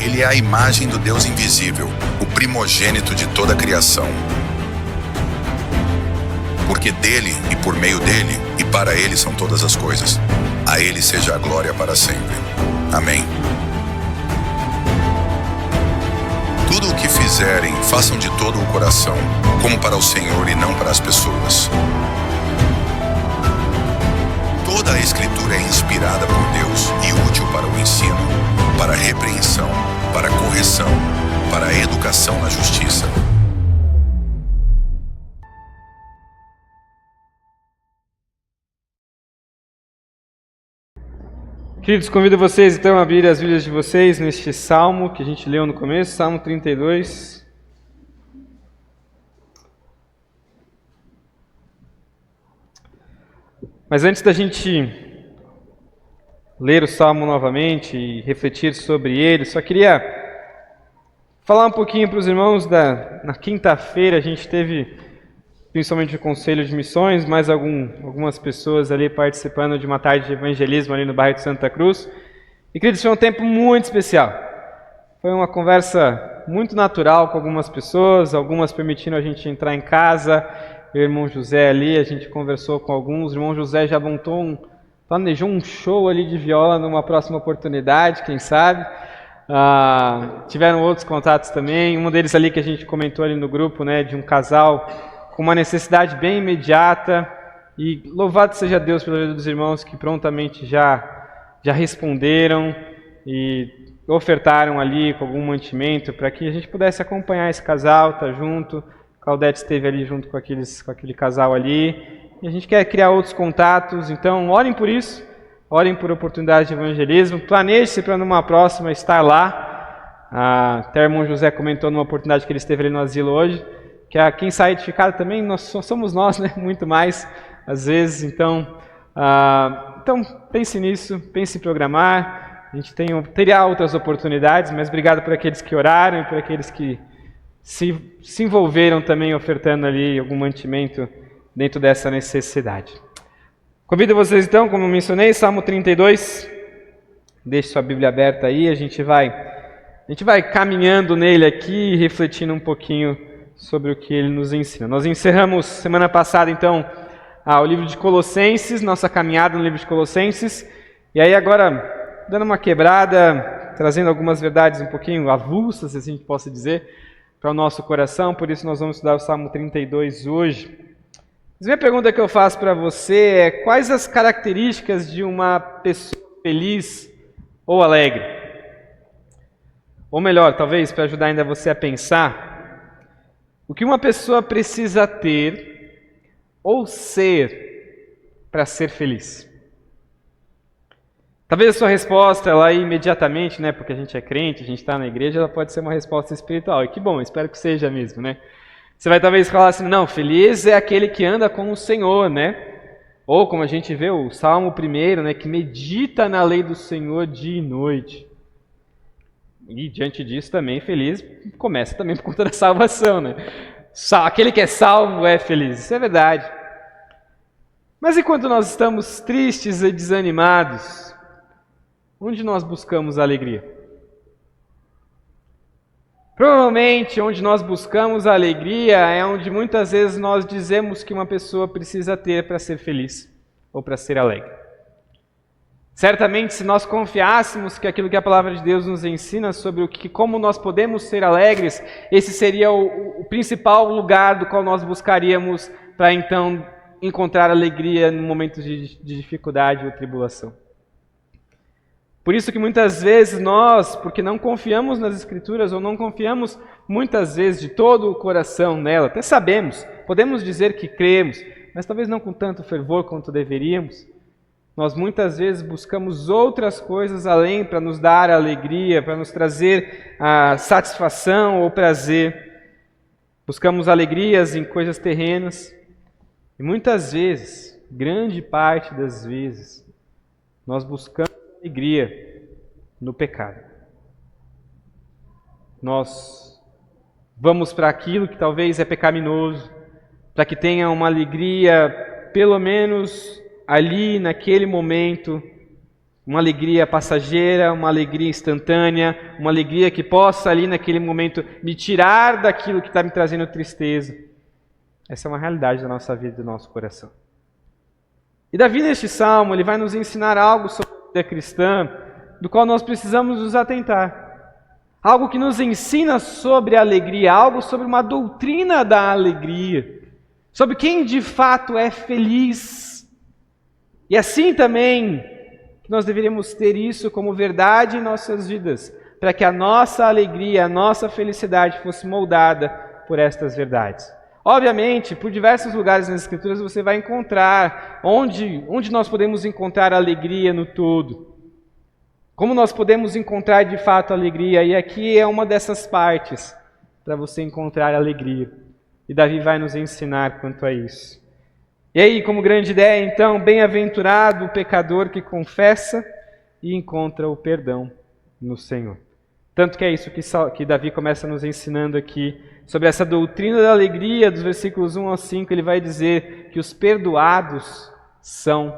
Ele é a imagem do Deus invisível, o primogênito de toda a criação. Porque dele e por meio dele e para ele são todas as coisas. A ele seja a glória para sempre. Amém. Tudo o que fizerem, façam de todo o coração, como para o Senhor e não para as pessoas. Toda a Escritura é inspirada por Deus e útil para o ensino, para a repreensão, para a correção, para a educação na justiça. Queridos, convido vocês então a abrir as Bíblias de vocês neste salmo que a gente leu no começo, Salmo 32. Mas antes da gente ler o salmo novamente e refletir sobre ele, só queria falar um pouquinho para os irmãos na quinta-feira a gente teve principalmente o Conselho de Missões, mais algumas pessoas ali participando de uma tarde de evangelismo ali no bairro de Santa Cruz. E, queridos, foi um tempo muito especial. Foi uma conversa muito natural com algumas pessoas, algumas permitindo a gente entrar em casa. O irmão José ali, a gente conversou com alguns. O irmão José já planejou um show ali de viola numa próxima oportunidade, quem sabe. Tiveram outros contatos também. Um deles ali que a gente comentou ali no grupo, né, de um casal com uma necessidade bem imediata, e louvado seja Deus pela vida dos irmãos que prontamente já responderam e ofertaram ali com algum mantimento para que a gente pudesse acompanhar esse casal, estar junto. Claudete esteve ali junto com aquele casal ali, e a gente quer criar outros contatos, então orem por isso, orem por oportunidade de evangelismo, planeje-se para numa próxima estar lá. Até o irmão José comentou numa oportunidade que ele esteve ali no asilo hoje, que quem sai edificado também somos nós, né? Muito mais, às vezes. Então pense nisso, pense em programar. A gente teria outras oportunidades, mas obrigado por aqueles que oraram e por aqueles que se envolveram também ofertando ali algum mantimento dentro dessa necessidade. Convido vocês então, como eu mencionei, Salmo 32. Deixe sua Bíblia aberta aí, a gente vai caminhando nele aqui e refletindo um pouquinho sobre o que ele nos ensina. Nós encerramos semana passada, então, o livro de Colossenses, nossa caminhada no livro de Colossenses, e aí agora, dando uma quebrada, trazendo algumas verdades um pouquinho avulsas, se assim posso dizer, para o nosso coração, por isso nós vamos estudar o Salmo 32 hoje. Mas minha pergunta que eu faço para você é: quais as características de uma pessoa feliz ou alegre? Ou melhor, talvez, para ajudar ainda você a pensar, o que uma pessoa precisa ter ou ser para ser feliz? Talvez a sua resposta, ela imediatamente, né, porque a gente é crente, a gente está na igreja, ela pode ser uma resposta espiritual. E que bom, espero que seja mesmo, né? Você vai talvez falar assim: não, feliz é aquele que anda com o Senhor, né? Ou como a gente vê o Salmo 1, né, que medita na lei do Senhor dia e noite. E diante disso também feliz começa também por conta da salvação, né? Aquele que é salvo é feliz, isso é verdade. Mas enquanto nós estamos tristes e desanimados, onde nós buscamos a alegria? Provavelmente onde nós buscamos a alegria é onde muitas vezes nós dizemos que uma pessoa precisa ter para ser feliz ou para ser alegre. Certamente, se nós confiássemos que aquilo que a palavra de Deus nos ensina sobre como nós podemos ser alegres, esse seria o principal lugar do qual nós buscaríamos para então encontrar alegria no momento de dificuldade ou tribulação. Por isso que muitas vezes nós, porque não confiamos nas Escrituras ou não confiamos muitas vezes de todo o coração nela, até sabemos, podemos dizer que cremos, mas talvez não com tanto fervor quanto deveríamos, nós muitas vezes buscamos outras coisas além para nos dar alegria, para nos trazer a satisfação ou prazer. Buscamos alegrias em coisas terrenas e muitas vezes, grande parte das vezes, nós buscamos alegria no pecado. Nós vamos para aquilo que talvez é pecaminoso, para que tenha uma alegria, pelo menos ali naquele momento, Uma alegria passageira, uma alegria instantânea, uma alegria que possa ali naquele momento me tirar daquilo que está me trazendo tristeza. Essa é uma realidade da nossa vida e do nosso coração. E Davi, neste salmo, ele vai nos ensinar algo sobre a vida cristã, do qual nós precisamos nos atentar. Algo que nos ensina sobre a alegria, algo sobre uma doutrina da alegria, sobre quem de fato é feliz. E assim também, que nós deveríamos ter isso como verdade em nossas vidas, para que a nossa alegria, a nossa felicidade fosse moldada por estas verdades. Obviamente, por diversos lugares nas Escrituras você vai encontrar onde nós podemos encontrar alegria no todo. Como nós podemos encontrar de fato alegria, e aqui é uma dessas partes para você encontrar alegria. E Davi vai nos ensinar quanto a isso. E aí, como grande ideia, então, bem-aventurado o pecador que confessa e encontra o perdão no Senhor. Tanto que é isso que Davi começa nos ensinando aqui, sobre essa doutrina da alegria, dos versículos 1 ao 5, ele vai dizer que os perdoados são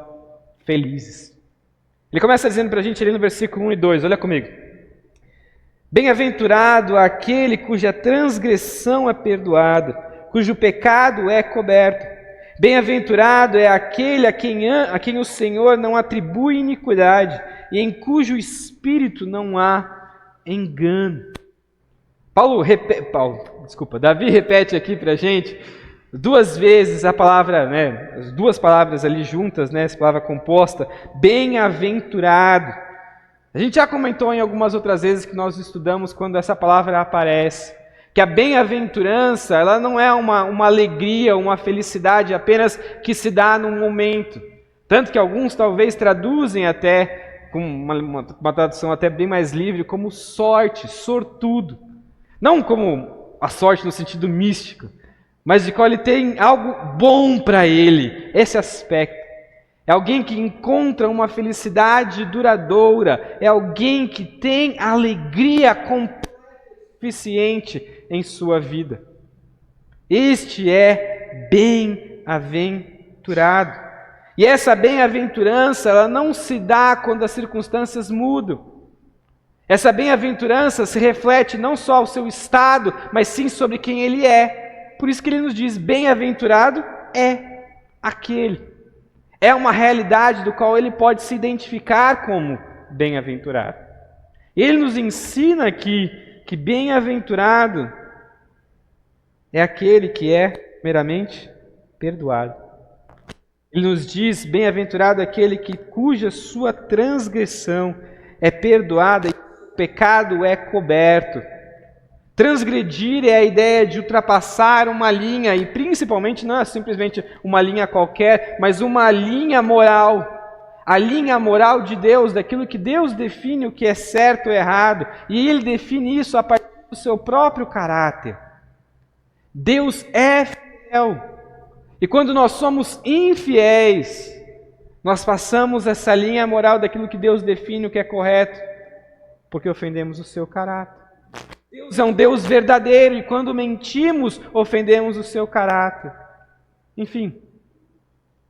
felizes. Ele começa dizendo para a gente ali no versículo 1 e 2, olha comigo. Bem-aventurado aquele cuja transgressão é perdoada, cujo pecado é coberto. Bem-aventurado é aquele a quem o Senhor não atribui iniquidade e em cujo espírito não há engano. Davi repete aqui para a gente duas vezes a palavra, as duas palavras ali juntas, essa palavra composta, bem-aventurado. A gente já comentou em algumas outras vezes que nós estudamos quando essa palavra aparece, que a bem-aventurança, ela não é uma alegria, uma felicidade apenas que se dá num momento. Tanto que alguns talvez traduzem até, com uma tradução até bem mais livre, como sorte, sortudo. Não como a sorte no sentido místico, mas de qual ele tem algo bom para ele, esse aspecto. É alguém que encontra uma felicidade duradoura, é alguém que tem alegria completa e suficiente em sua vida. Este é bem-aventurado. E essa bem-aventurança, ela não se dá quando as circunstâncias mudam. Essa bem-aventurança se reflete não só ao seu estado, mas sim sobre quem ele é. Por isso que ele nos diz, bem-aventurado é aquele. É uma realidade do qual ele pode se identificar como bem-aventurado. Ele nos ensina aqui que bem-aventurado é aquele que é, primeiramente, perdoado. Ele nos diz, bem-aventurado aquele cuja sua transgressão é perdoada e o pecado é coberto. Transgredir é a ideia de ultrapassar uma linha, e principalmente não é simplesmente uma linha qualquer, mas uma linha moral. A linha moral de Deus, daquilo que Deus define o que é certo ou errado, e Ele define isso a partir do seu próprio caráter. Deus é fiel, e quando nós somos infiéis, nós passamos essa linha moral daquilo que Deus define o que é correto, porque ofendemos o seu caráter. Deus é um Deus verdadeiro e quando mentimos, ofendemos o seu caráter. Enfim,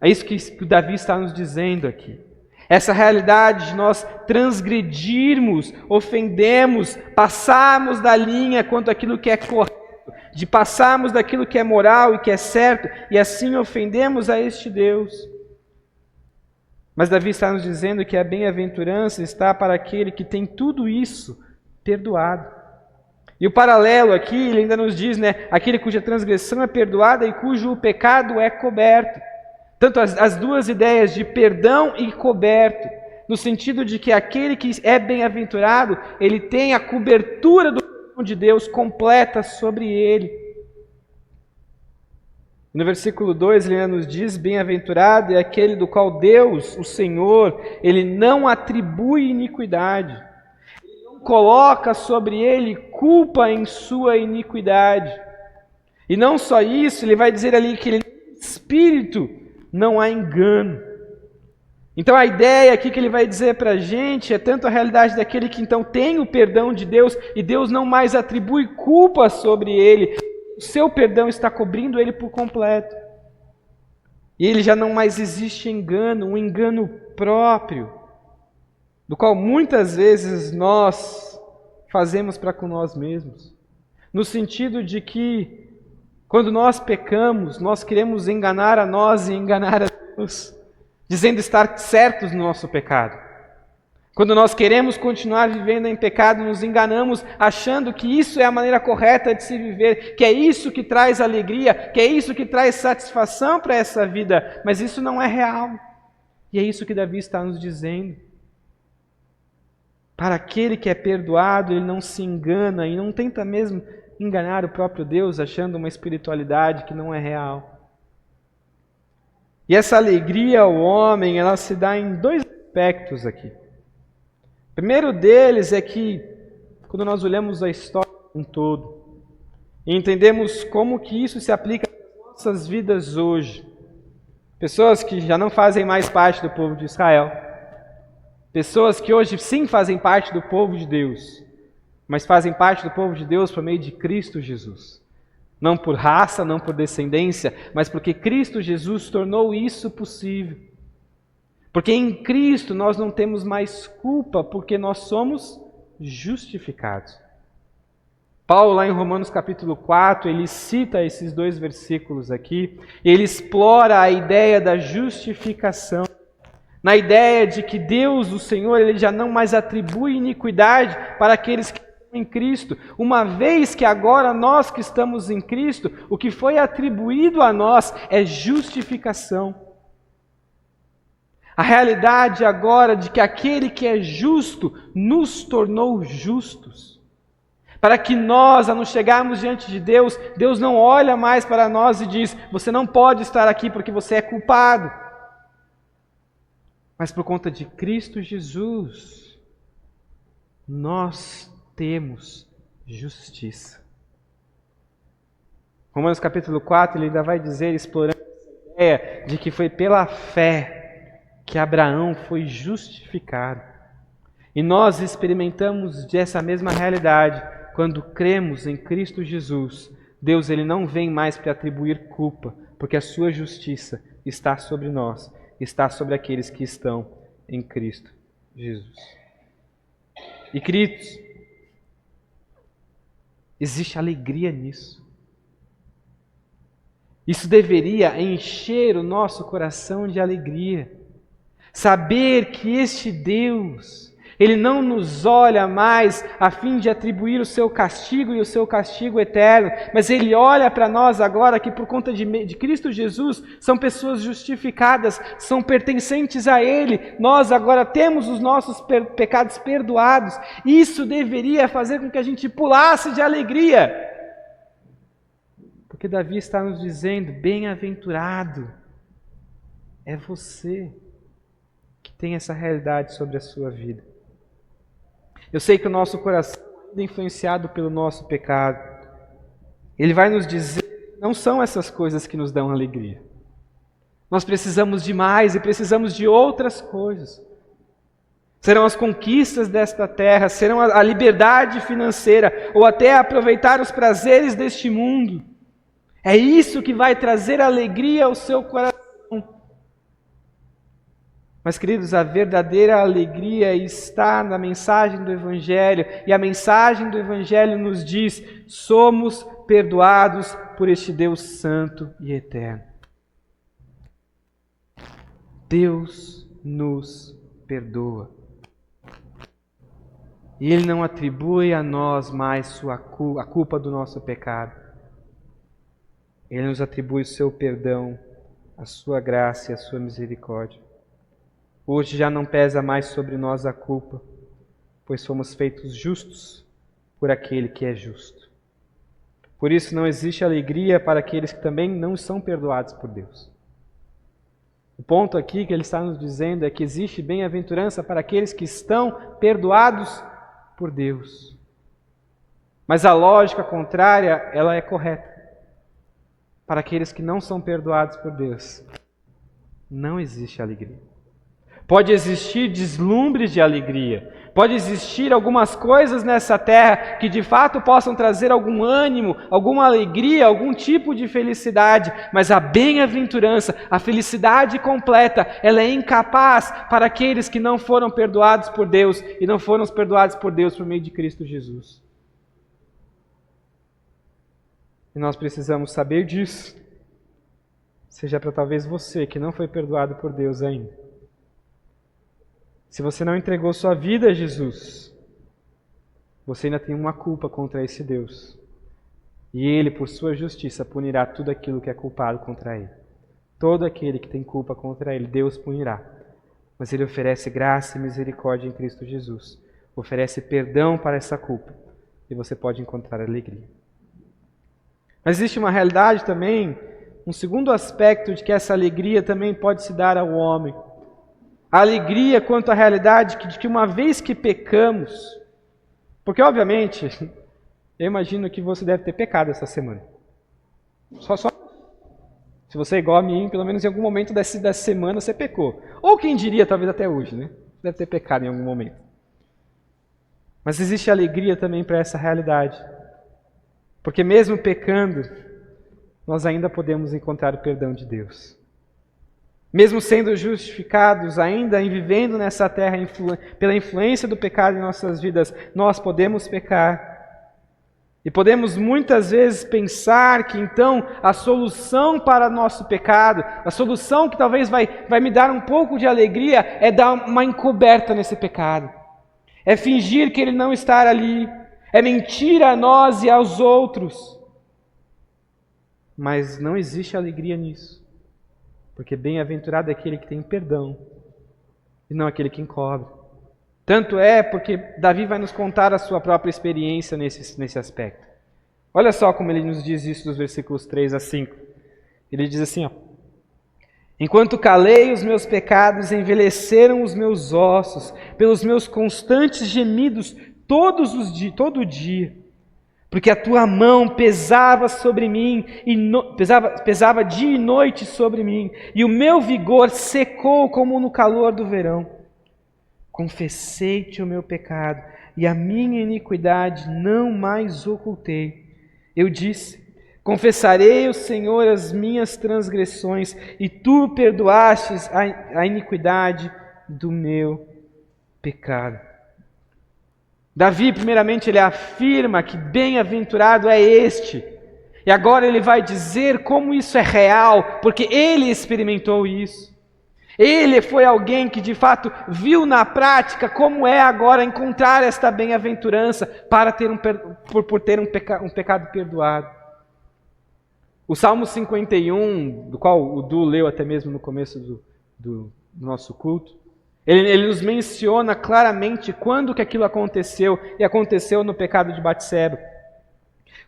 é isso que Davi está nos dizendo aqui. Essa realidade de nós transgredirmos, ofendemos, passarmos da linha quanto àquilo que é correto, de passarmos daquilo que é moral e que é certo, e assim ofendemos a este Deus. Mas Davi está nos dizendo que a bem-aventurança está para aquele que tem tudo isso perdoado. E o paralelo aqui, ele ainda nos diz, aquele cuja transgressão é perdoada e cujo pecado é coberto. Tanto as duas ideias de perdão e coberto, no sentido de que aquele que é bem-aventurado, ele tem a cobertura do perdão de Deus completa sobre ele. No versículo 2, ele ainda nos diz, bem-aventurado é aquele do qual Deus, o Senhor, ele não atribui iniquidade. Coloca sobre ele culpa em sua iniquidade. E não só isso, ele vai dizer ali que ele no espírito não há engano. Então a ideia aqui que ele vai dizer para a gente é tanto a realidade daquele que então tem o perdão de Deus e Deus não mais atribui culpa sobre ele. O seu perdão está cobrindo ele por completo. E ele já não mais existe engano, um engano próprio. do qual muitas vezes nós fazemos para com nós mesmos. No sentido de que, quando nós pecamos, nós queremos enganar a nós e enganar a Deus, dizendo estar certos no nosso pecado. Quando nós queremos continuar vivendo em pecado, nos enganamos achando que isso é a maneira correta de se viver, que é isso que traz alegria, que é isso que traz satisfação para essa vida, mas isso não é real. E é isso que Davi está nos dizendo. Para aquele que é perdoado, ele não se engana e não tenta mesmo enganar o próprio Deus, achando uma espiritualidade que não é real. E essa alegria ao homem, ela se dá em dois aspectos aqui. O primeiro deles é que, quando nós olhamos a história como um todo, e entendemos como que isso se aplica às nossas vidas hoje, pessoas que já não fazem mais parte do povo de Israel, pessoas que hoje sim fazem parte do povo de Deus, mas fazem parte do povo de Deus por meio de Cristo Jesus. Não por raça, não por descendência, mas porque Cristo Jesus tornou isso possível. Porque em Cristo nós não temos mais culpa, porque nós somos justificados. Paulo, lá em Romanos capítulo 4, ele cita esses dois versículos aqui, ele explora a ideia da justificação, na ideia de que Deus, o Senhor, ele já não mais atribui iniquidade para aqueles que estão em Cristo, uma vez que agora nós que estamos em Cristo, o que foi atribuído a nós é justificação. A realidade agora de que aquele que é justo nos tornou justos. Para que nós, ao nos chegarmos diante de Deus, Deus não olha mais para nós e diz, você não pode estar aqui porque você é culpado. Mas por conta de Cristo Jesus, nós temos justiça. Romanos capítulo 4, ele ainda vai dizer, explorando essa ideia de que foi pela fé que Abraão foi justificado. E nós experimentamos dessa mesma realidade quando cremos em Cristo Jesus. Deus, ele não vem mais para atribuir culpa, porque a sua justiça está sobre nós, está sobre aqueles que estão em Cristo Jesus. E queridos, existe alegria nisso. Isso deveria encher o nosso coração de alegria. Saber que este Deus, Ele não nos olha mais a fim de atribuir o seu castigo e o seu castigo eterno, mas Ele olha para nós agora que por conta de Cristo Jesus são pessoas justificadas, são pertencentes a Ele. Nós agora temos os nossos pecados perdoados. Isso deveria fazer com que a gente pulasse de alegria. Porque Davi está nos dizendo, bem-aventurado é você que tem essa realidade sobre a sua vida. Eu sei que o nosso coração é influenciado pelo nosso pecado. Ele vai nos dizer que não são essas coisas que nos dão alegria. Nós precisamos de mais e precisamos de outras coisas. Serão as conquistas desta terra, serão a liberdade financeira, ou até aproveitar os prazeres deste mundo. É isso que vai trazer alegria ao seu coração. Mas, queridos, a verdadeira alegria está na mensagem do Evangelho. E a mensagem do Evangelho nos diz, somos perdoados por este Deus santo e eterno. Deus nos perdoa. E Ele não atribui a nós mais a culpa do nosso pecado. Ele nos atribui o seu perdão, a sua graça e a sua misericórdia. Hoje já não pesa mais sobre nós a culpa, pois fomos feitos justos por aquele que é justo. Por isso não existe alegria para aqueles que também não são perdoados por Deus. O ponto aqui que ele está nos dizendo é que existe bem-aventurança para aqueles que estão perdoados por Deus. Mas a lógica contrária, ela é correta. Para aqueles que não são perdoados por Deus, não existe alegria. Pode existir deslumbres de alegria, Pode existir algumas coisas nessa terra que de fato possam trazer algum ânimo, alguma alegria, algum tipo de felicidade, mas a bem-aventurança, a felicidade completa, ela é incapaz para aqueles que não foram perdoados por Deus e não foram perdoados por Deus por meio de Cristo Jesus. E nós precisamos saber disso, seja para talvez você que não foi perdoado por Deus ainda. Se você não entregou sua vida a Jesus, você ainda tem uma culpa contra esse Deus. E Ele, por sua justiça, punirá tudo aquilo que é culpado contra Ele. Todo aquele que tem culpa contra Ele, Deus punirá. Mas Ele oferece graça e misericórdia em Cristo Jesus. Oferece perdão para essa culpa. E você pode encontrar alegria. Mas existe uma realidade também, um segundo aspecto de que essa alegria também pode se dar ao homem. A alegria quanto à realidade de que uma vez que pecamos, porque obviamente, eu imagino que você deve ter pecado essa semana. Só. Se você é igual a mim, pelo menos em algum momento dessa semana você pecou. Ou quem diria, talvez até hoje, né? Deve ter pecado em algum momento. Mas existe alegria também para essa realidade. Porque mesmo pecando, nós ainda podemos encontrar o perdão de Deus. Mesmo sendo justificados, ainda em vivendo nessa terra pela influência do pecado em nossas vidas, nós podemos pecar. E podemos muitas vezes pensar que então a solução para nosso pecado, a solução que talvez vai me dar um pouco de alegria, é dar uma encoberta nesse pecado. É fingir que ele não está ali. É mentir a nós e aos outros. Mas não existe alegria nisso. Porque bem-aventurado é aquele que tem perdão, e não aquele que encobre. Tanto é porque Davi vai nos contar a sua própria experiência nesse aspecto. Olha só como ele nos diz isso dos versículos 3 a 5. Ele diz assim, ó: enquanto calei os meus pecados, envelheceram os meus ossos, pelos meus constantes gemidos todo dia. Porque a tua mão pesava sobre mim, pesava dia e noite sobre mim, e o meu vigor secou como no calor do verão. Confessei-te o meu pecado, e a minha iniquidade não mais ocultei. Eu disse, confessarei ao Senhor as minhas transgressões, e tu perdoastes a iniquidade do meu pecado. Davi, primeiramente, ele afirma que bem-aventurado é este. E agora ele vai dizer como isso é real, porque ele experimentou isso. Ele foi alguém que de fato viu na prática como é agora encontrar esta bem-aventurança para ter por ter um pecado perdoado. O Salmo 51, do qual o Du leu até mesmo no começo do nosso culto, ele nos menciona claramente quando que aquilo aconteceu, e aconteceu no pecado de Batseba.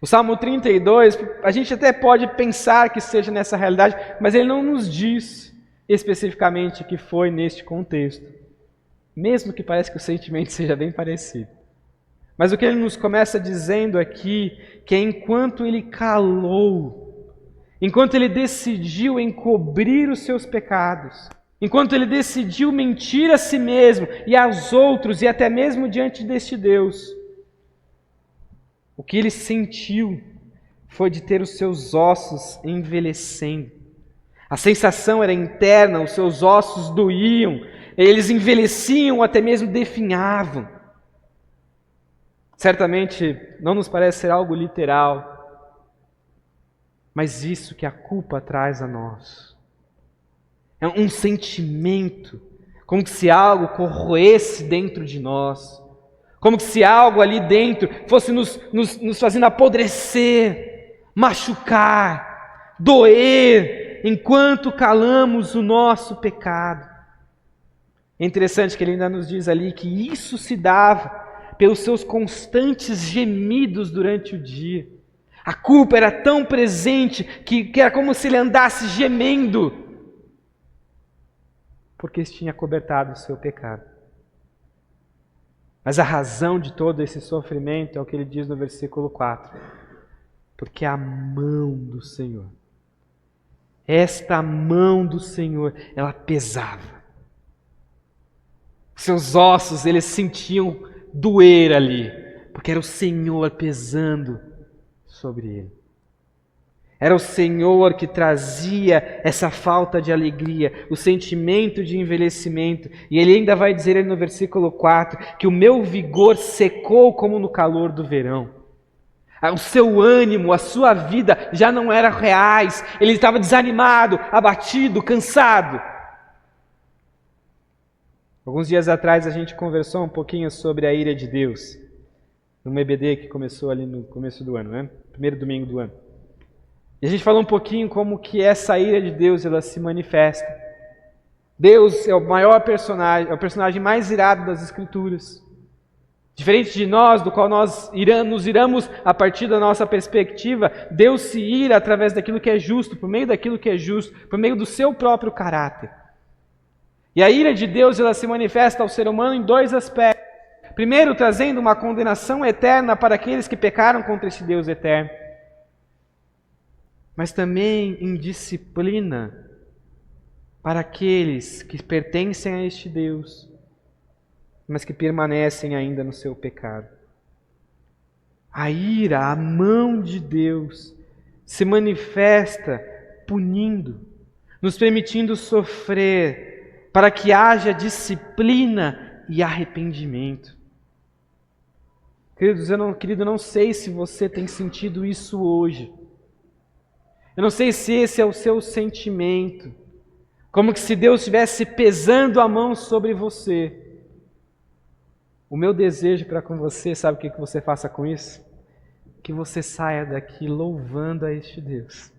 O Salmo 32, a gente até pode pensar que seja nessa realidade, mas ele não nos diz especificamente que foi neste contexto, mesmo que pareça que o sentimento seja bem parecido. Mas o que ele nos começa dizendo aqui, que é enquanto ele calou, enquanto ele decidiu encobrir os seus pecados, enquanto ele decidiu mentir a si mesmo e aos outros e até mesmo diante deste Deus, o que ele sentiu foi de ter os seus ossos envelhecendo. A sensação era interna, os seus ossos doíam, eles envelheciam, até mesmo definhavam. Certamente não nos parece ser algo literal, mas isso que a culpa traz a nós. É um sentimento, como se algo corroesse dentro de nós, como se algo ali dentro fosse nos fazendo apodrecer, machucar, doer, enquanto calamos o nosso pecado. É interessante que ele ainda nos diz ali que isso se dava pelos seus constantes gemidos durante o dia. A culpa era tão presente que era como se ele andasse gemendo, porque tinha cobertado o seu pecado. Mas a razão de todo esse sofrimento é o que ele diz no versículo 4. Porque a mão do Senhor, esta mão do Senhor, ela pesava. seus ossos, eles sentiam doer ali, porque era o Senhor pesando sobre ele. Era o Senhor que trazia essa falta de alegria, o sentimento de envelhecimento. E ele ainda vai dizer no versículo 4 que o meu vigor secou como no calor do verão. O seu ânimo, a sua vida já não eram reais. Ele estava desanimado, abatido, cansado. Alguns dias atrás a gente conversou um pouquinho sobre a ira de Deus. No EBD que começou ali no começo do ano, né? Primeiro domingo do ano. E a gente falou um pouquinho como que essa ira de Deus ela se manifesta. Deus é o maior personagem, é o personagem mais irado das Escrituras. Diferente de nós, do qual nós nos iramos a partir da nossa perspectiva, Deus se ira através daquilo que é justo, por meio daquilo que é justo, por meio do seu próprio caráter. E a ira de Deus ela se manifesta ao ser humano em dois aspectos. Primeiro, trazendo uma condenação eterna para aqueles que pecaram contra esse Deus eterno. Mas também em disciplina para aqueles que pertencem a este Deus, mas que permanecem ainda no seu pecado. A ira, a mão de Deus, se manifesta punindo, nos permitindo sofrer, para que haja disciplina e arrependimento. Queridos, eu não sei se você tem sentido isso hoje. Eu não sei se esse é o seu sentimento, como que se Deus estivesse pesando a mão sobre você. O meu desejo para com você, sabe o que você faça com isso? Que você saia daqui louvando a este Deus.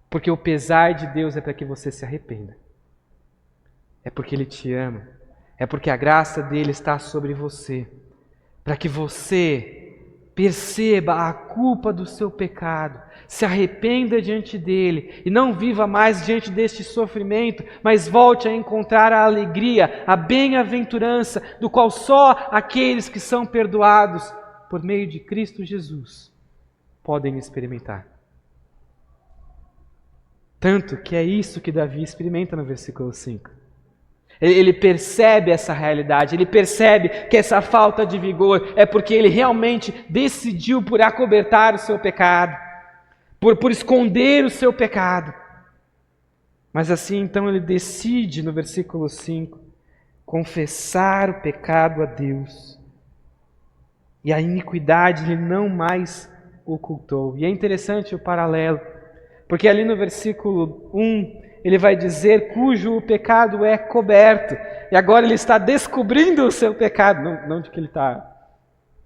Porque o pesar de Deus é para que você se arrependa. É porque Ele te ama. É porque a graça dEle está sobre você. Para que você perceba a culpa do seu pecado, se arrependa diante dele e não viva mais diante deste sofrimento, mas volte a encontrar a alegria, a bem-aventurança, do qual só aqueles que são perdoados por meio de Cristo Jesus podem experimentar. Tanto que é isso que Davi experimenta no versículo 5. Ele percebe essa realidade, ele percebe que essa falta de vigor é porque ele realmente decidiu por acobertar o seu pecado, por esconder o seu pecado. Mas assim então ele decide no versículo 5 confessar o pecado a Deus. E a iniquidade ele não mais ocultou. E é interessante o paralelo, porque ali no versículo 1 ele vai dizer cujo o pecado é coberto. E agora ele está descobrindo o seu pecado. Não de que ele está...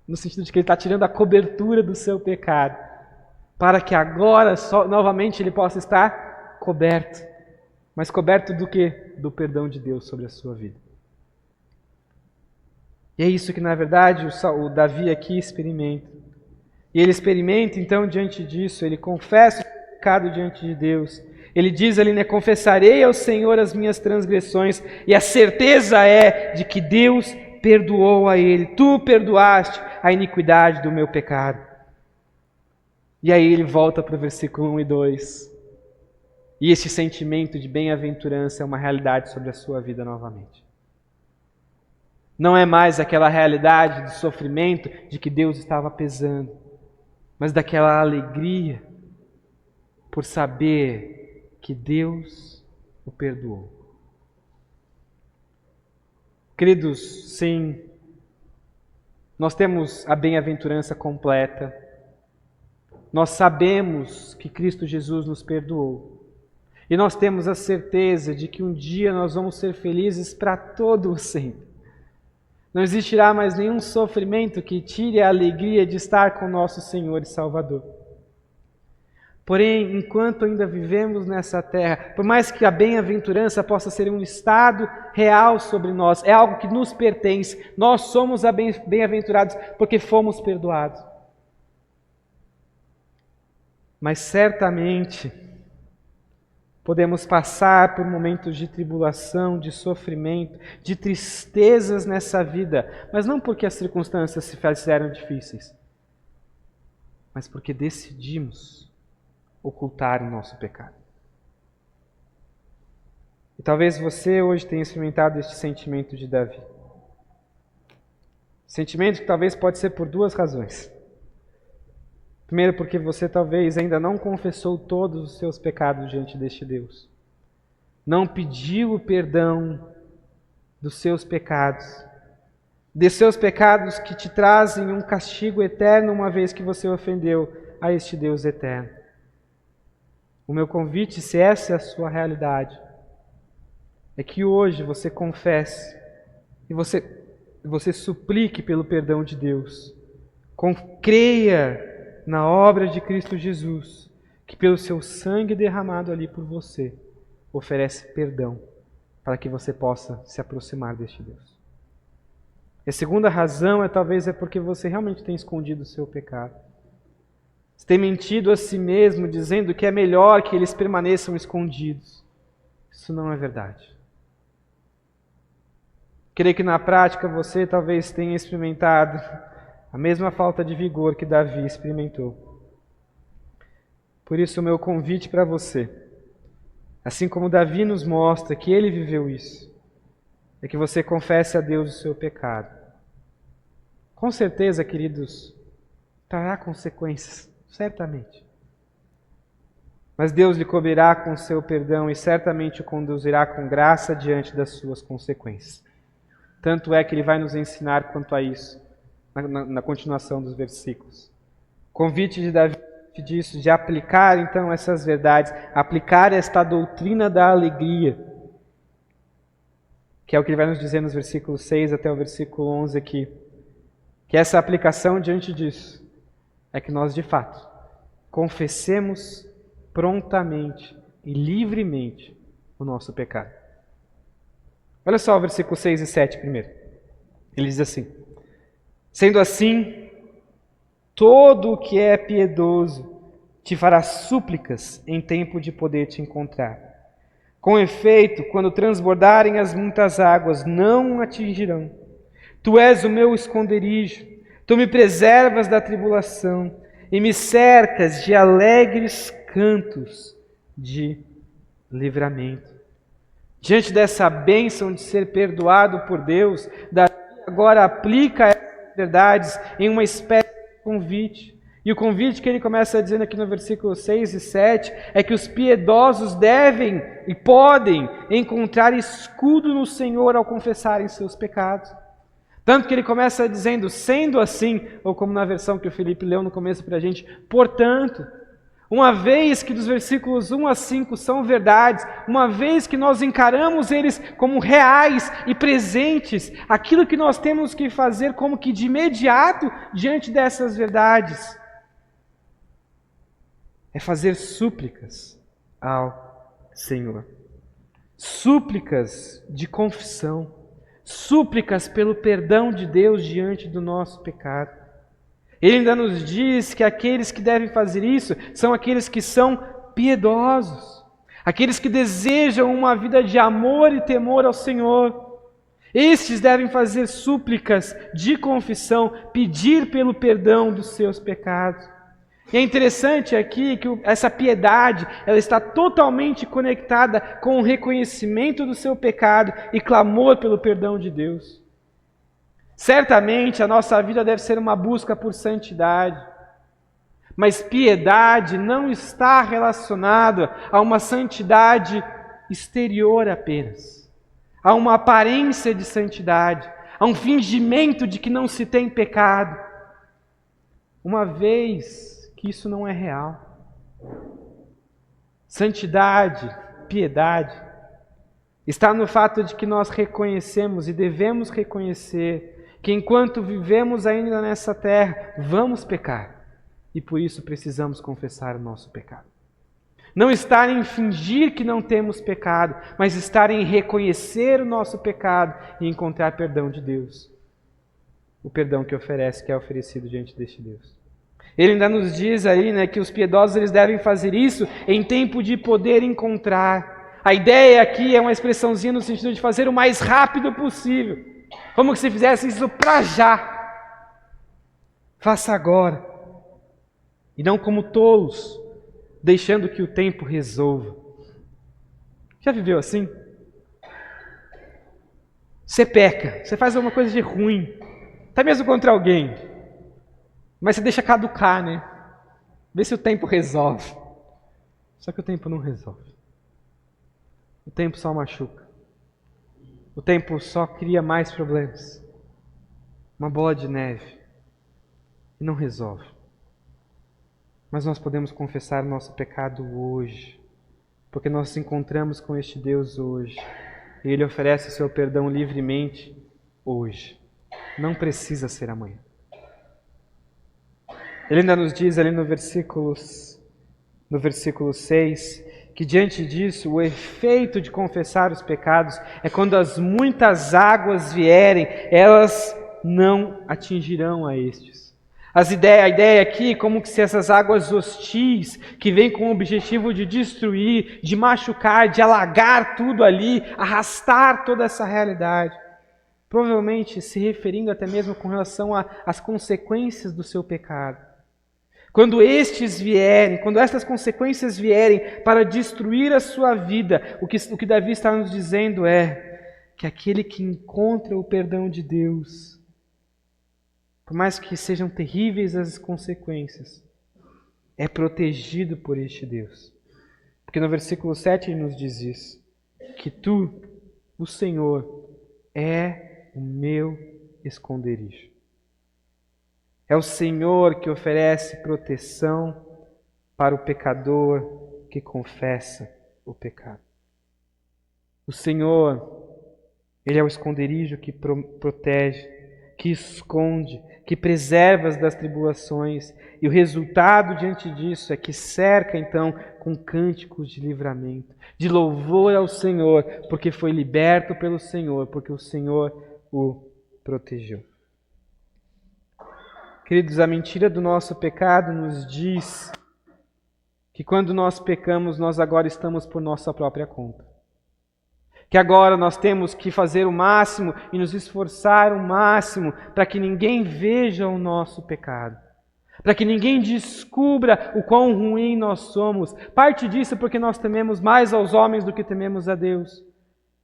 No sentido de que ele está tirando a cobertura do seu pecado. Para que agora, novamente, ele possa estar coberto. Mas coberto do quê? Do perdão de Deus sobre a sua vida. E é isso que, na verdade, o Davi aqui experimenta. E ele experimenta, então, diante disso, ele confessa o pecado diante de Deus. Ele diz ali, né, confessarei ao Senhor as minhas transgressões, e a certeza é de que Deus perdoou a ele. Tu perdoaste a iniquidade do meu pecado. E aí ele volta para o versículo 1 e 2. E esse sentimento de bem-aventurança é uma realidade sobre a sua vida novamente. Não é mais aquela realidade de sofrimento de que Deus estava pesando, mas daquela alegria por saber que Deus o perdoou. Queridos, sim, nós temos a bem-aventurança completa. Nós sabemos que Cristo Jesus nos perdoou. E nós temos a certeza de que um dia nós vamos ser felizes para todo o sempre. Não existirá mais nenhum sofrimento que tire a alegria de estar com nosso Senhor e Salvador. Porém, enquanto ainda vivemos nessa terra, por mais que a bem-aventurança possa ser um estado real sobre nós, é algo que nos pertence, nós somos bem-aventurados porque fomos perdoados. Mas certamente podemos passar por momentos de tribulação, de sofrimento, de tristezas nessa vida, mas não porque as circunstâncias se fizeram difíceis, mas porque decidimos ocultar o nosso pecado. E talvez você hoje tenha experimentado este sentimento de Davi. Sentimento que talvez pode ser por duas razões. Primeiro, porque você talvez ainda não confessou todos os seus pecados diante deste Deus. Não pediu o perdão dos seus pecados. De seus pecados que te trazem um castigo eterno uma vez que você ofendeu a este Deus eterno. O meu convite, se essa é a sua realidade, é que hoje você confesse e você suplique pelo perdão de Deus. Creia na obra de Cristo Jesus, que pelo seu sangue derramado ali por você, oferece perdão para que você possa se aproximar deste Deus. E a segunda razão talvez é porque você realmente tem escondido o seu pecado. Você tem mentido a si mesmo, dizendo que é melhor que eles permaneçam escondidos. Isso não é verdade. Creio que na prática você talvez tenha experimentado a mesma falta de vigor que Davi experimentou. Por isso o meu convite para você, assim como Davi nos mostra que ele viveu isso, é que você confesse a Deus o seu pecado. Com certeza, queridos, trará consequências, certamente. Mas Deus lhe cobrirá com o seu perdão e certamente o conduzirá com graça diante das suas consequências. Tanto é que ele vai nos ensinar quanto a isso na continuação dos versículos. Convite de Davi disso, de aplicar então essas verdades, aplicar esta doutrina da alegria, que é o que ele vai nos dizer nos versículos 6 até o versículo 11 aqui, que essa aplicação diante disso é que nós de fato confessemos prontamente e livremente o nosso pecado. Olha só o versículo 6 e 7 primeiro. Ele diz assim: sendo assim, todo o que é piedoso te fará súplicas em tempo de poder te encontrar. Com efeito, quando transbordarem as muitas águas, não atingirão. Tu és o meu esconderijo, tu me preservas da tribulação e me cercas de alegres cantos de livramento. Diante dessa bênção de ser perdoado por Deus, Davi agora aplica essas verdades em uma espécie de convite. E o convite que ele começa dizendo aqui no versículo 6 e 7 é que os piedosos devem e podem encontrar escudo no Senhor ao confessarem seus pecados. Tanto que ele começa dizendo, sendo assim, ou como na versão que o Felipe leu no começo para a gente, portanto, uma vez que dos versículos 1 a 5 são verdades, uma vez que nós encaramos eles como reais e presentes, aquilo que nós temos que fazer como que de imediato diante dessas verdades é fazer súplicas ao Senhor. Súplicas de confissão, súplicas pelo perdão de Deus diante do nosso pecado. Ele ainda nos diz que aqueles que devem fazer isso são aqueles que são piedosos, aqueles que desejam uma vida de amor e temor ao Senhor. Estes devem fazer súplicas de confissão, pedir pelo perdão dos seus pecados. E é interessante aqui que essa piedade ela está totalmente conectada com o reconhecimento do seu pecado e clamor pelo perdão de Deus. Certamente a nossa vida deve ser uma busca por santidade, mas piedade não está relacionada a uma santidade exterior apenas, a uma aparência de santidade, a um fingimento de que não se tem pecado, uma vez que isso não é real. Santidade, piedade, está no fato de que nós reconhecemos e devemos reconhecer que enquanto vivemos ainda nessa terra, vamos pecar. E por isso precisamos confessar o nosso pecado. Não estar em fingir que não temos pecado, mas estar em reconhecer o nosso pecado e encontrar perdão de Deus. O perdão que oferece, que é oferecido diante deste Deus. Ele ainda nos diz aí, que os piedosos eles devem fazer isso em tempo de poder encontrar. A ideia aqui é uma expressãozinha no sentido de fazer o mais rápido possível. Como se fizesse isso para já. Faça agora. E não como tolos, deixando que o tempo resolva. Já viveu assim? Você peca, você faz alguma coisa de ruim, até mesmo contra alguém, mas você deixa caducar, né? Vê se o tempo resolve. Só que o tempo não resolve. O tempo só machuca. O tempo só cria mais problemas. Uma bola de neve. E não resolve. Mas nós podemos confessar o nosso pecado hoje. Porque nós nos encontramos com este Deus hoje. E Ele oferece o seu perdão livremente hoje. Não precisa ser amanhã. Ele ainda nos diz ali no versículo 6, que diante disso, o efeito de confessar os pecados é quando as muitas águas vierem, elas não atingirão a estes. A ideia aqui é como se essas águas hostis, que vêm com o objetivo de destruir, de machucar, de alagar tudo ali, arrastar toda essa realidade, provavelmente se referindo até mesmo com relação às consequências do seu pecado. Quando estas consequências vierem para destruir a sua vida, o que Davi está nos dizendo é que aquele que encontra o perdão de Deus, por mais que sejam terríveis as consequências, é protegido por este Deus. Porque no versículo 7 ele nos diz isso, que tu, o Senhor, é o meu esconderijo. É o Senhor que oferece proteção para o pecador que confessa o pecado. O Senhor, Ele é o esconderijo que protege, que esconde, que preserva das tribulações. E o resultado diante disso é que cerca então com cânticos de livramento, de louvor ao Senhor, porque foi liberto pelo Senhor, porque o Senhor o protegeu. Queridos, a mentira do nosso pecado nos diz que quando nós pecamos, nós agora estamos por nossa própria conta. Que agora nós temos que fazer o máximo e nos esforçar o máximo para que ninguém veja o nosso pecado. Para que ninguém descubra o quão ruim nós somos. Parte disso porque nós tememos mais aos homens do que tememos a Deus.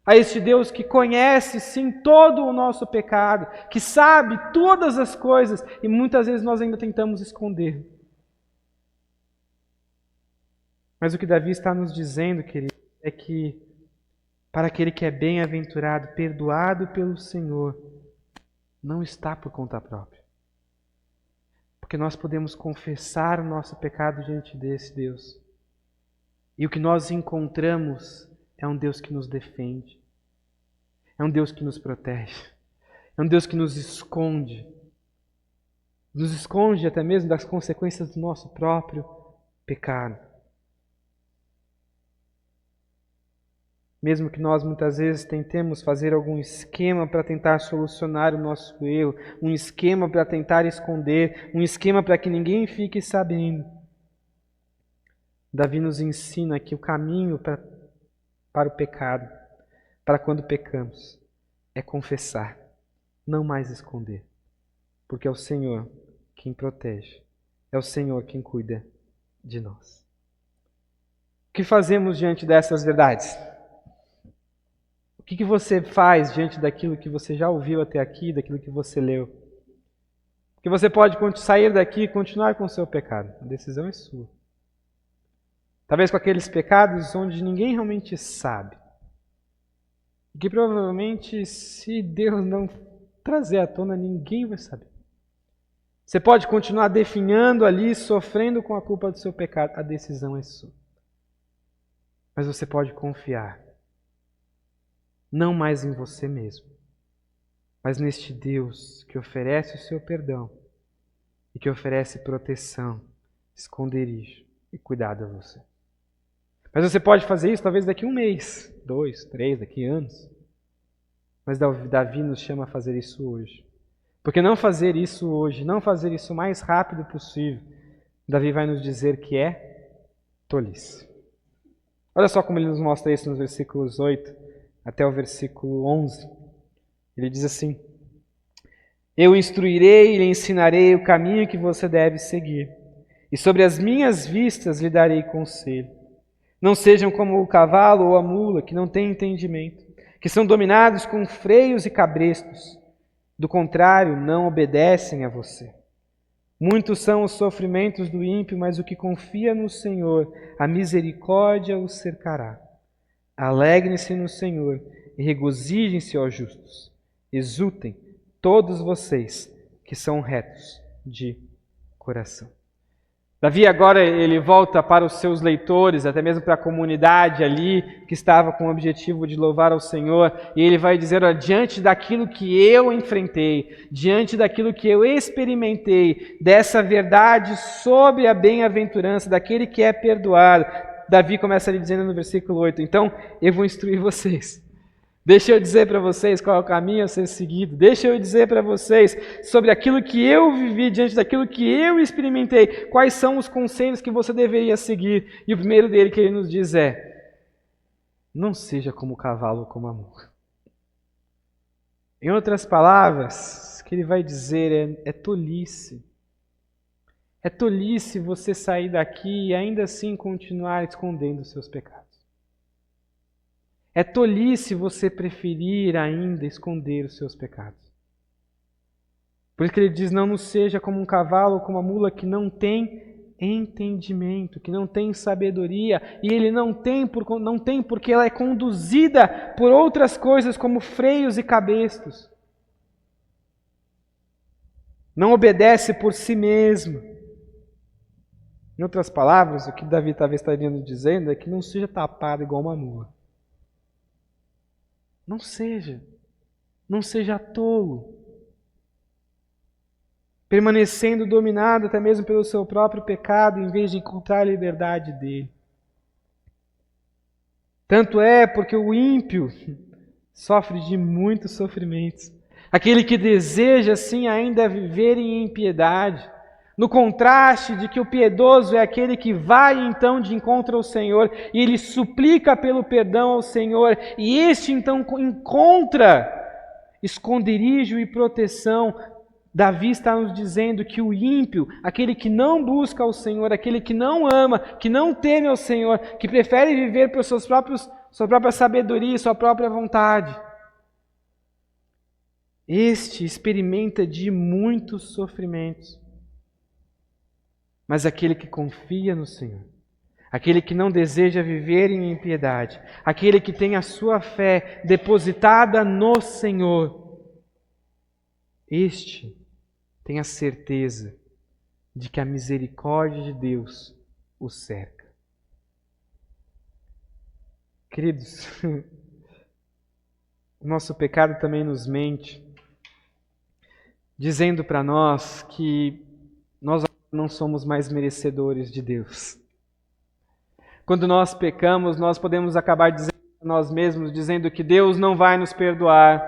A este Deus que conhece, sim, todo o nosso pecado, que sabe todas as coisas e muitas vezes nós ainda tentamos esconder. Mas o que Davi está nos dizendo, querido, é que para aquele que é bem-aventurado, perdoado pelo Senhor, não está por conta própria. Porque nós podemos confessar o nosso pecado diante desse Deus. E o que nós encontramos é um Deus que nos defende. É um Deus que nos protege. É um Deus que nos esconde. Nos esconde até mesmo das consequências do nosso próprio pecado. Mesmo que nós muitas vezes tentemos fazer algum esquema para tentar solucionar o nosso erro, um esquema para tentar esconder, um esquema para que ninguém fique sabendo. Davi nos ensina que o caminho para o pecado, para quando pecamos, é confessar, não mais esconder. Porque é o Senhor quem protege, é o Senhor quem cuida de nós. O que fazemos diante dessas verdades? O que você faz diante daquilo que você já ouviu até aqui, daquilo que você leu? Porque você pode sair daqui e continuar com o seu pecado. A decisão é sua. Talvez com aqueles pecados onde ninguém realmente sabe. E que provavelmente, se Deus não trazer à tona, ninguém vai saber. Você pode continuar definhando ali, sofrendo com a culpa do seu pecado. A decisão é sua. Mas você pode confiar. Não mais em você mesmo, mas neste Deus que oferece o seu perdão e que oferece proteção, esconderijo e cuidado a você. Mas você pode fazer isso talvez daqui a 1 mês, 2, 3, daqui a anos. Mas Davi nos chama a fazer isso hoje. Porque não fazer isso hoje, não fazer isso o mais rápido possível, Davi vai nos dizer que é tolice. Olha só como ele nos mostra isso nos versículos 8 até o versículo 11. Ele diz assim: Eu instruirei e lhe ensinarei o caminho que você deve seguir, e sobre as minhas vistas lhe darei conselho. Não sejam como o cavalo ou a mula, que não têm entendimento, que são dominados com freios e cabrestos. Do contrário, não obedecem a você. Muitos são os sofrimentos do ímpio, mas o que confia no Senhor, a misericórdia o cercará. Alegrem-se no Senhor e regozijem-se, ó justos. Exultem todos vocês que são retos de coração. Davi agora ele volta para os seus leitores, até mesmo para a comunidade ali que estava com o objetivo de louvar ao Senhor, e ele vai dizer, diante daquilo que eu enfrentei, diante daquilo que eu experimentei, dessa verdade sobre a bem-aventurança daquele que é perdoado, Davi começa ali dizendo no versículo 8, então eu vou instruir vocês. Deixa eu dizer para vocês qual é o caminho a ser seguido. Deixa eu dizer para vocês sobre aquilo que eu vivi, diante daquilo que eu experimentei. Quais são os conselhos que você deveria seguir? E o primeiro dele que ele nos diz é: não seja como o cavalo ou como a mula. Em outras palavras, o que ele vai dizer é tolice. É tolice você sair daqui e ainda assim continuar escondendo os seus pecados. É tolice você preferir ainda esconder os seus pecados. Por isso que ele diz, não nos seja como um cavalo ou como uma mula que não tem entendimento, que não tem sabedoria, e ele não tem porque ela é conduzida por outras coisas como freios e cabestos. Não obedece por si mesmo. Em outras palavras, o que Davi talvez estaria nos dizendo é que não seja tapado igual uma mula. Não seja tolo, permanecendo dominado até mesmo pelo seu próprio pecado, em vez de encontrar a liberdade dele. Tanto é porque o ímpio sofre de muitos sofrimentos. Aquele que deseja, sim, ainda viver em impiedade. No contraste de que o piedoso é aquele que vai então de encontro ao Senhor e ele suplica pelo perdão ao Senhor e este então encontra esconderijo e proteção. Davi está nos dizendo que o ímpio, aquele que não busca ao Senhor, aquele que não ama, que não teme ao Senhor, que prefere viver por sua própria sabedoria e sua própria vontade, este experimenta de muitos sofrimentos. Mas aquele que confia no Senhor, aquele que não deseja viver em impiedade, aquele que tem a sua fé depositada no Senhor, este tem a certeza de que a misericórdia de Deus o cerca. Queridos, o nosso pecado também nos mente, dizendo para nós que nós não somos mais merecedores de Deus. Quando nós pecamos, nós podemos acabar dizendo a nós mesmos, dizendo que Deus não vai nos perdoar,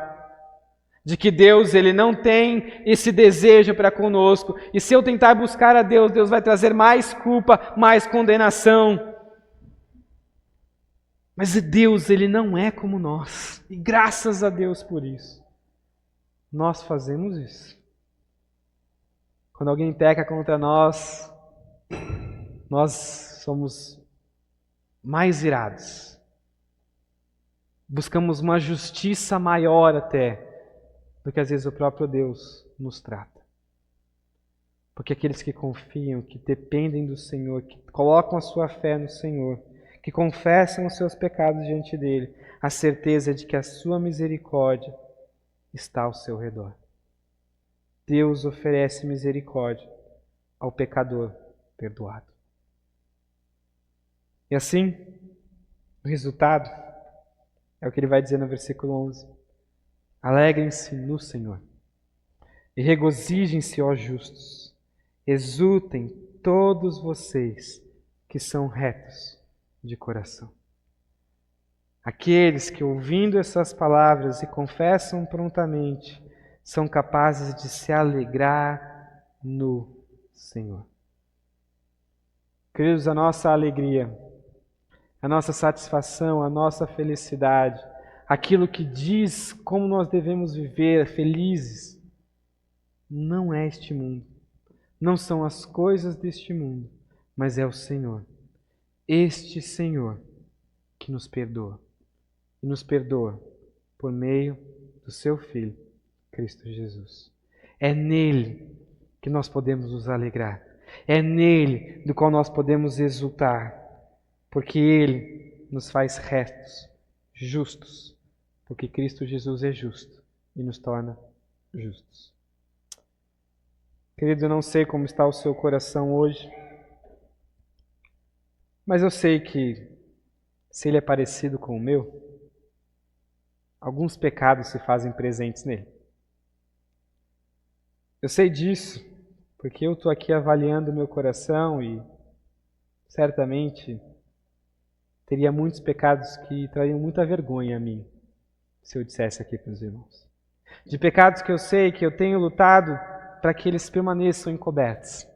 de que Deus ele não tem esse desejo para conosco, e se eu tentar buscar a Deus, Deus vai trazer mais culpa, mais condenação. Mas Deus ele não é como nós, e graças a Deus por isso. Nós fazemos isso. Quando alguém peca contra nós, nós somos mais irados. Buscamos uma justiça maior até do que às vezes o próprio Deus nos trata. Porque aqueles que confiam, que dependem do Senhor, que colocam a sua fé no Senhor, que confessam os seus pecados diante dele, a certeza de que a sua misericórdia está ao seu redor. Deus oferece misericórdia ao pecador perdoado. E assim, o resultado é o que ele vai dizer no versículo 11. Alegrem-se no Senhor e regozijem-se, ó justos. Exultem todos vocês que são retos de coração. Aqueles que, ouvindo essas palavras e confessam prontamente, são capazes de se alegrar no Senhor. Queridos, a nossa alegria, a nossa satisfação, a nossa felicidade, aquilo que diz como nós devemos viver felizes, não é este mundo, não são as coisas deste mundo, mas é o Senhor. Este Senhor que nos perdoa, e nos perdoa por meio do seu Filho, Cristo Jesus. É nele que nós podemos nos alegrar. É nele do qual nós podemos exultar, porque ele nos faz retos, justos, porque Cristo Jesus é justo e nos torna justos. Querido, eu não sei como está o seu coração hoje, mas eu sei que, se ele é parecido com o meu, alguns pecados se fazem presentes nele. Eu sei disso, porque eu estou aqui avaliando o meu coração e certamente teria muitos pecados que trariam muita vergonha a mim, se eu dissesse aqui para os irmãos. De pecados que eu sei que eu tenho lutado para que eles permaneçam encobertos.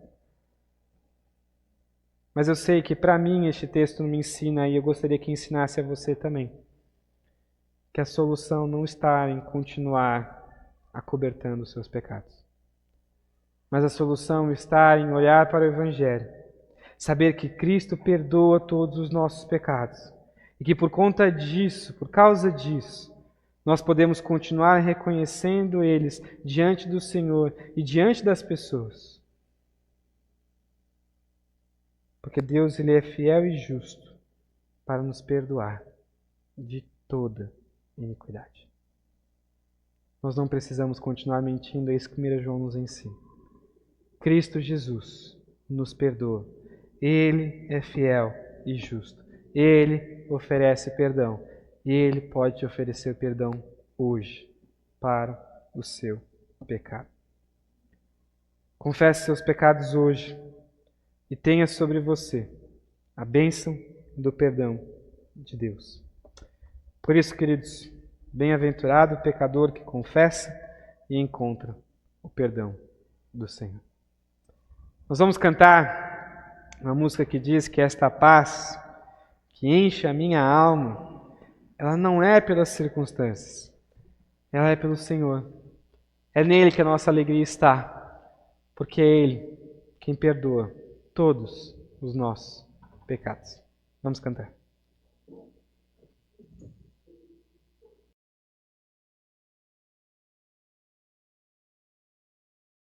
Mas eu sei que para mim este texto me ensina, e eu gostaria que ensinasse a você também, que a solução não está em continuar acobertando os seus pecados. Mas a solução está em olhar para o Evangelho, saber que Cristo perdoa todos os nossos pecados e que por conta disso, por causa disso, nós podemos continuar reconhecendo eles diante do Senhor e diante das pessoas. Porque Deus, Ele é fiel e justo para nos perdoar de toda iniquidade. Nós não precisamos continuar mentindo, é isso que 1 João nos ensina. Cristo Jesus nos perdoa. Ele é fiel e justo. Ele oferece perdão. E Ele pode te oferecer perdão hoje para o seu pecado. Confesse seus pecados hoje e tenha sobre você a bênção do perdão de Deus. Por isso, queridos, bem-aventurado o pecador que confessa e encontra o perdão do Senhor. Nós vamos cantar uma música que diz que esta paz que enche a minha alma, ela não é pelas circunstâncias, ela é pelo Senhor. É nele que a nossa alegria está, porque é Ele quem perdoa todos os nossos pecados. Vamos cantar.